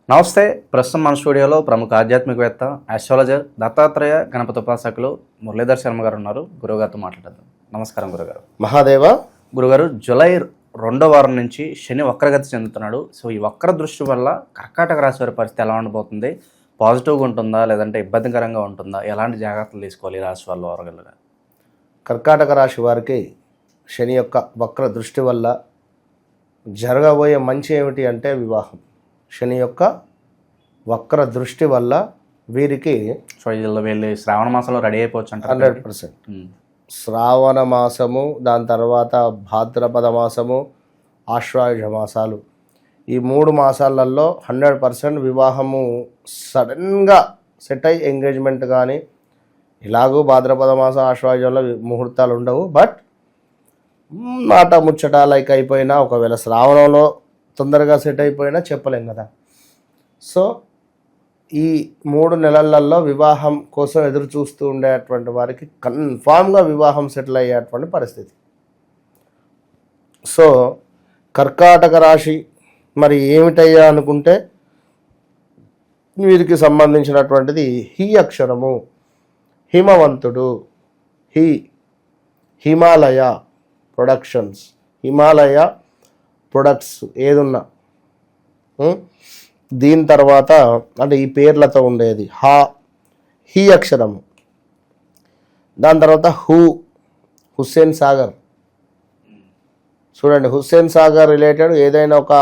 నమస్తే. ప్రస్తుతం మన స్టూడియోలో ప్రముఖ ఆధ్యాత్మికవేత్త, ఆస్ట్రాలజర్, దత్తాత్రేయ గణపతి ఉపాసకులు మురళీధర్ శర్మ గారు ఉన్నారు. గురువుగారితో మాట్లాడదాం. నమస్కారం గురుగారు. మహాదేవ. గురుగారు, జూలై 2వ వారం నుంచి శని వక్రగతి చెందుతున్నాడు. సో ఈ వక్ర దృష్టి వల్ల కర్కాటక రాశి వారి పరిస్థితి ఎలా ఉండబోతుంది? పాజిటివ్గా ఉంటుందా లేదంటే ఇబ్బందికరంగా ఉంటుందా? ఎలాంటి జాగ్రత్తలు తీసుకోవాలి ఈ రాశి వాళ్ళు వరగలగా? కర్కాటక రాశి వారికి శని యొక్క వక్ర దృష్టి వల్ల జరగబోయే మంచి ఏమిటి అంటే వివాహం. శని యొక్క వక్ర దృష్టి వల్ల వీరికి సో వీళ్ళు శ్రావణ మాసంలో రెడీ అయిపోవచ్చు అంటే 100%. శ్రావణ మాసము, దాని తర్వాత భాద్రపద మాసము, ఆశ్వాయుజ మాసాలు, ఈ 3 మాసాలలో 100% వివాహము సడన్గా సెట్ అయ్యి ఎంగేజ్మెంట్ కానీ, ఇలాగూ భాద్రపద మాసం ఆశ్వాయుజంలో ముహూర్తాలు ఉండవు. బట్ మాట ముచ్చట లైక్ అయిపోయినా, ఒకవేళ శ్రావణంలో తొందరగా సెట్ అయిపోయినా చెప్పలేం కదా. సో ఈ 3 నెలలలో వివాహం కోసం ఎదురు చూస్తూ ఉండేటువంటి వారికి కన్ఫామ్గా వివాహం సెటిల్ అయ్యేటువంటి పరిస్థితి. సో కర్కాటక రాశి మరి ఏమిటయ్యా అనుకుంటే, వీరికి సంబంధించినటువంటిది హీ అక్షరము, హిమవంతుడు, హిమాలయ ప్రొడక్షన్స్, హిమాలయ ప్రొడక్ట్స్ ఏదున్నా, దీని తర్వాత అంటే ఈ పేర్లతో ఉండేది హీ అక్షరము. దాని తర్వాత హుస్సేన్ సాగర్. చూడండి, హుస్సేన్ సాగర్ రిలేటెడ్ ఏదైనా ఒక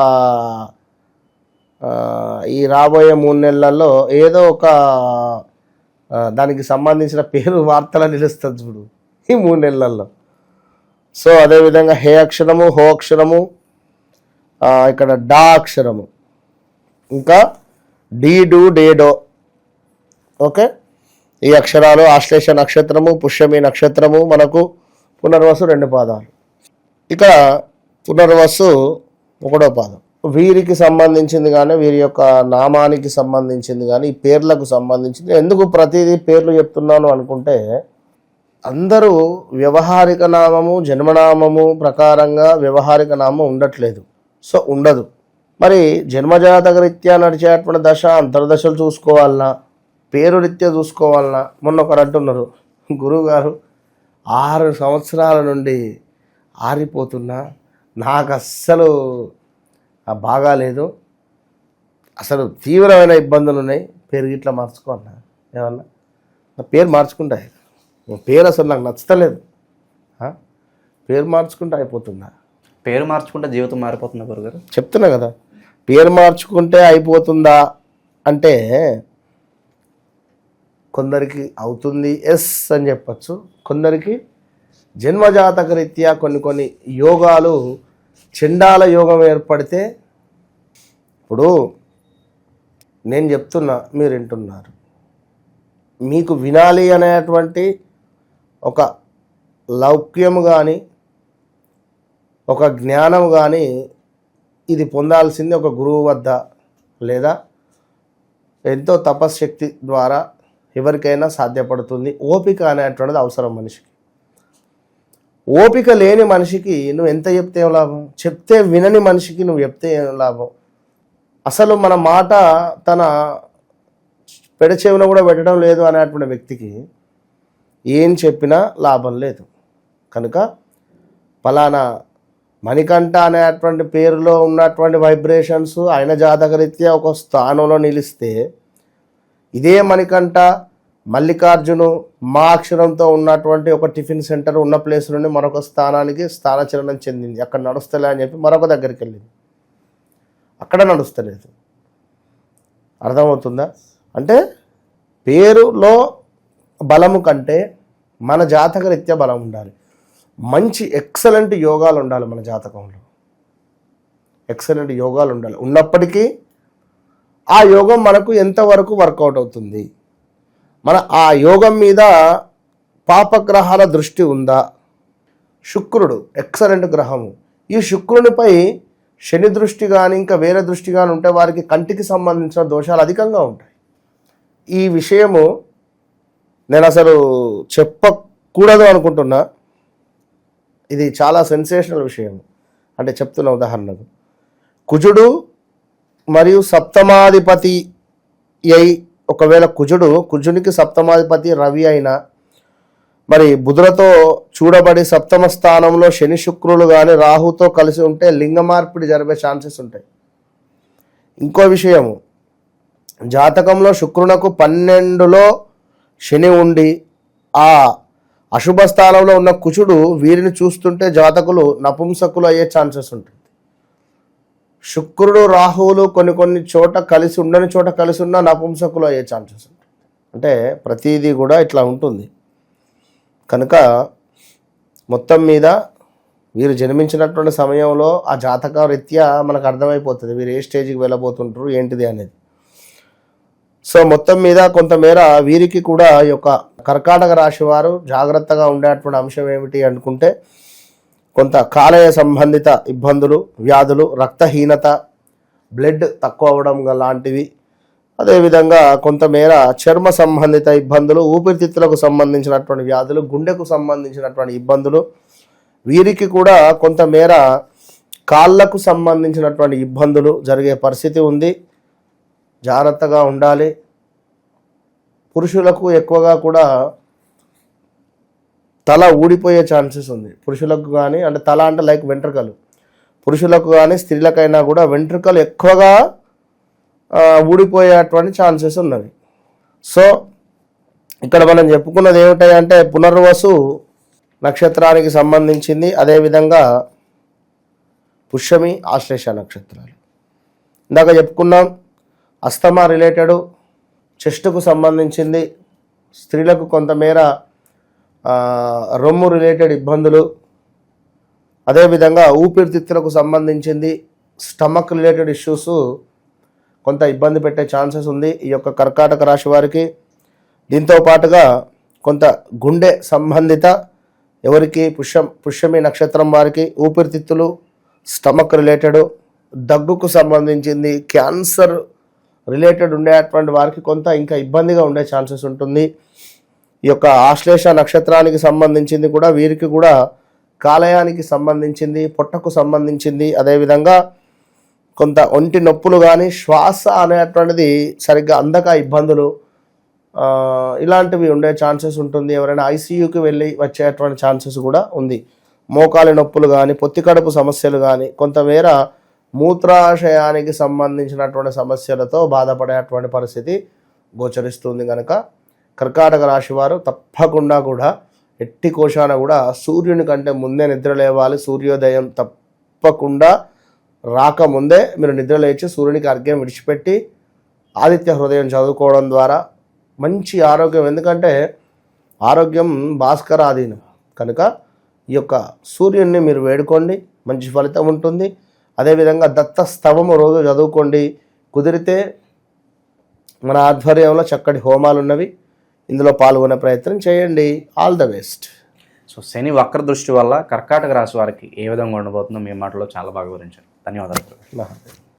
ఈ రాబోయే 3 నెలల్లో ఏదో ఒక దానికి సంబంధించిన పేరు వార్తలు నిలుస్తుంది చూడు ఈ 3 నెలల్లో. సో అదేవిధంగా హే అక్షరము, హో అక్షరము, ఇక్కడ డా అక్షరము, ఇంకా డీడు డేడో. ఓకే, ఈ అక్షరాలు ఆశ్లేష నక్షత్రము, పుష్యమి నక్షత్రము, మనకు పునర్వసు 2 పాదాలు. ఇక్కడ పునర్వసు 1వ పాదం. వీరికి సంబంధించింది కానీ, వీరి యొక్క నామానికి సంబంధించింది కానీ, ఈ పేర్లకు సంబంధించింది. ఎందుకు ప్రతిదీ పేర్లు చెప్తున్నాను అనుకుంటే, అందరూ వ్యవహారిక నామము, జన్మనామము ప్రకారంగా వ్యవహారిక నామం ఉండట్లేదు. సో ఉండదు. మరి జన్మజాతక రీత్యా నడిచేటువంటి దశ, అంతర్దశలు చూసుకోవాలన్నా, పేరు రీత్యా చూసుకోవాలన్నా. మొన్న ఒకరు అంటున్నారు, గురువుగారు 6 సంవత్సరాల నుండి ఆరిపోతున్నా, నాకు అస్సలు బాగాలేదు, అసలు తీవ్రమైన ఇబ్బందులు ఉన్నాయి, పేరు గిట్లా మార్చుకో అన్నా. ఏమన్నా నా పేరు మార్చుకుంటా, పేరు అసలు నాకు నచ్చలేదు, పేరు మార్చుకుంటే అయిపోతుందా? పేరు మార్చుకుంటే జీవితం మారిపోతుందా గురుగారు? చెప్తున్నా కదా, పేరు మార్చుకుంటే అయిపోతుందా అంటే కొందరికి అవుతుంది, ఎస్ అని చెప్పచ్చు. కొందరికి జన్మజాతక రీత్యా కొన్ని యోగాలు, చండాల యోగం ఏర్పడితే, ఇప్పుడు నేను చెప్తున్నా, మీరు వింటున్నారు, మీకు వినాలి అనేటువంటి ఒక లౌక్యము కానీ, ఒక జ్ఞానం కానీ, ఇది పొందాల్సింది ఒక గురువు వద్ద లేదా ఎంతో తపశ్శక్తి ద్వారా ఎవరికైనా సాధ్యపడుతుంది. ఓపిక అనేటువంటిది అవసరం మనిషికి. ఓపిక లేని మనిషికి నువ్వు ఎంత చెప్తే ఏం లాభం? చెప్తే వినని మనిషికి నువ్వు చెప్తే ఏం లాభం? అసలు మన మాట తన పెడచెవిన కూడా పెట్టడం లేదు అనేటువంటి వ్యక్తికి ఏం చెప్పినా లాభం లేదు. కనుక ఫలానా మణికంఠ అనేటువంటి పేరులో ఉన్నటువంటి వైబ్రేషన్స్ ఆయన జాతకరీత్యా ఒక స్థానంలో నిలిస్తే, ఇదే మణికంఠ మల్లికార్జును మా అక్షరంతో ఉన్నటువంటి ఒక టిఫిన్ సెంటర్ ఉన్న ప్లేస్ నుండి మరొక స్థానానికి స్థానచలనం చెందింది. అక్కడ నడుస్తలే అని చెప్పి మరొక దగ్గరికి వెళ్ళింది, అక్కడ నడుస్తలేదు. అర్థమవుతుందా? అంటే పేరులో బలము కంటే మన జాతకరీత్యా బలం ఉండాలి. మంచి ఎక్సలెంట్ యోగాలు ఉండాలి మన జాతకంలో, ఎక్సలెంట్ యోగాలు ఉండాలి. ఉన్నప్పటికీ ఆ యోగం మనకు ఎంతవరకు వర్కౌట్ అవుతుంది, మన ఆ యోగం మీద పాపగ్రహాల దృష్టి ఉందా? శుక్రుడు ఎక్సలెంట్ గ్రహము. ఈ శుక్రునిపై శని దృష్టి కానీ ఇంకా వేరే దృష్టి కానీ ఉంటే వారికి కంటికి సంబంధించిన దోషాలు అధికంగా ఉంటాయి. ఈ విషయము నేను అసలు చెప్పకూడదు అనుకుంటున్నా. ఇది చాలా సెన్సేషనల్ విషయం. అంటే చెప్తున్న ఉదాహరణకు, కుజుడు మరియు సప్తమాధిపతి అయి ఒకవేళ కుజునికి సప్తమాధిపతి రవి అయినా మరి బుధులతో చూడబడి సప్తమ స్థానంలో శని శుక్రులు కానీ రాహుతో కలిసి ఉంటే లింగ మార్పిడి జరిగే ఛాన్సెస్ ఉంటాయి. ఇంకో విషయము, జాతకంలో శుక్రునకు 12లో శని ఉండి ఆ అశుభ స్థానంలో ఉన్న కుజుడు వీరిని చూస్తుంటే జాతకులు నపుంసకులు అయ్యే ఛాన్సెస్ ఉంటుంది. శుక్రుడు రాహువులు కొన్ని చోట కలిసి ఉండని చోట కలిసి ఉన్న నపుంసకులు అయ్యే ఛాన్సెస్ ఉంటుంది. అంటే ప్రతిదీ కూడా ఇట్లా ఉంటుంది. కనుక మొత్తం మీద వీరు జన్మించినటువంటి సమయంలో ఆ జాతక రీత్యా మనకు అర్థమైపోతుంది వీరు ఏ స్టేజ్కి వెళ్ళబోతుంటారు ఏంటిది అనేది. సో మొత్తం మీద కొంతమేర వీరికి కూడా ఈ యొక్క కర్కాటక రాశి వారు జాగ్రత్తగా ఉండేటువంటి అంశం ఏమిటి అనుకుంటే, కొంత కాలేయ సంబంధిత ఇబ్బందులు, వ్యాధులు, రక్తహీనత, బ్లడ్ తక్కువ అవ్వడం లాంటివి, అదేవిధంగా కొంతమేర చర్మ సంబంధిత ఇబ్బందులు, ఊపిరితిత్తులకు సంబంధించినటువంటి వ్యాధులు, గుండెకు సంబంధించినటువంటి ఇబ్బందులు, వీరికి కూడా కొంతమేర కాళ్ళకు సంబంధించినటువంటి ఇబ్బందులు జరిగే పరిస్థితి ఉంది. జాగ్రత్తగా ఉండాలి. పురుషులకు ఎక్కువగా కూడా తల ఊడిపోయే ఛాన్సెస్ ఉంది. పురుషులకు కానీ, అంటే తల అంటే లైక్ వెంట్రుకలు, పురుషులకు కానీ స్త్రీలకైనా కూడా వెంట్రుకలు ఎక్కువగా ఊడిపోయేటువంటి ఛాన్సెస్ ఉన్నవి. సో ఇక్కడ మనం చెప్పుకున్నది ఏమిటంటే పునర్వసు నక్షత్రానికి సంబంధించింది, అదేవిధంగా పుష్యమి, ఆశ్లేష నక్షత్రాలు. ఇందాక చెప్పుకున్నాం అస్తమా రిలేటెడ్, చెస్ట్కు సంబంధించింది, స్త్రీలకు కొంతమేర రొమ్ము రిలేటెడ్ ఇబ్బందులు, అదేవిధంగా ఊపిరితిత్తులకు సంబంధించింది, స్టమక్ రిలేటెడ్ ఇష్యూస్ కొంత ఇబ్బంది పెట్టే ఛాన్సెస్ ఉంది ఈ యొక్క కర్కాటక రాశి వారికి. దీంతో పాటుగా కొంత గుండె సంబంధిత ఎవరికి పుష్యమి నక్షత్రం వారికి ఊపిరితిత్తులు, స్టమక్ రిలేటెడ్, దగ్గుకు సంబంధించింది, క్యాన్సర్ రిలేటెడ్ ఉండేటువంటి వారికి కొంత ఇంకా ఇబ్బందిగా ఉండే ఛాన్సెస్ ఉంటుంది. ఈ యొక్క ఆశ్లేష నక్షత్రానికి సంబంధించింది కూడా వీరికి కూడా కాలేయానికి సంబంధించింది, పొట్టకు సంబంధించింది, అదేవిధంగా కొంత ఒంటి నొప్పులు కానీ, శ్వాస అనేటువంటిది సరిగ్గా అందక ఇబ్బందులు, ఇలాంటివి ఉండే ఛాన్సెస్ ఉంటుంది. ఎవరైనా ఐసీయూకి వెళ్ళి వచ్చేటువంటి ఛాన్సెస్ కూడా ఉంది. మోకాలి నొప్పులు కానీ, పొత్తికడుపు సమస్యలు కానీ, కొంతమేర మూత్రాశయానికి సంబంధించినటువంటి సమస్యలతో బాధపడేటువంటి పరిస్థితి గోచరిస్తుంది. కనుక కర్కాటక రాశి వారు తప్పకుండా కూడా ఎట్టి కోశాన కూడా సూర్యుని కంటే ముందే నిద్ర లేవాలి. సూర్యోదయం తప్పకుండా రాకముందే మీరు నిద్ర లేచి సూర్యునికి అర్ఘ్యం విడిచిపెట్టి ఆదిత్య హృదయం చదువుకోవడం ద్వారా మంచి ఆరోగ్యం, ఎందుకంటే ఆరోగ్యం భాస్కరాధీనం కనుక ఈ యొక్క సూర్యుడిని మీరు వేడుకోండి, మంచి ఫలితం ఉంటుంది. అదేవిధంగా దత్త స్తవము రోజు చదువుకోండి. కుదిరితే మన ఆధ్వర్యంలో చక్కటి హోమాలు ఉన్నవి, ఇందులో పాల్గొనే ప్రయత్నం చేయండి. All the best. సో శని వక్ర దృష్టి వల్ల కర్కాటక రాశి వారికి ఏ విధంగా ఉండబోతుందో మీ మాటలో చాలా బాగా వివరించారు. ధన్యవాదాలు.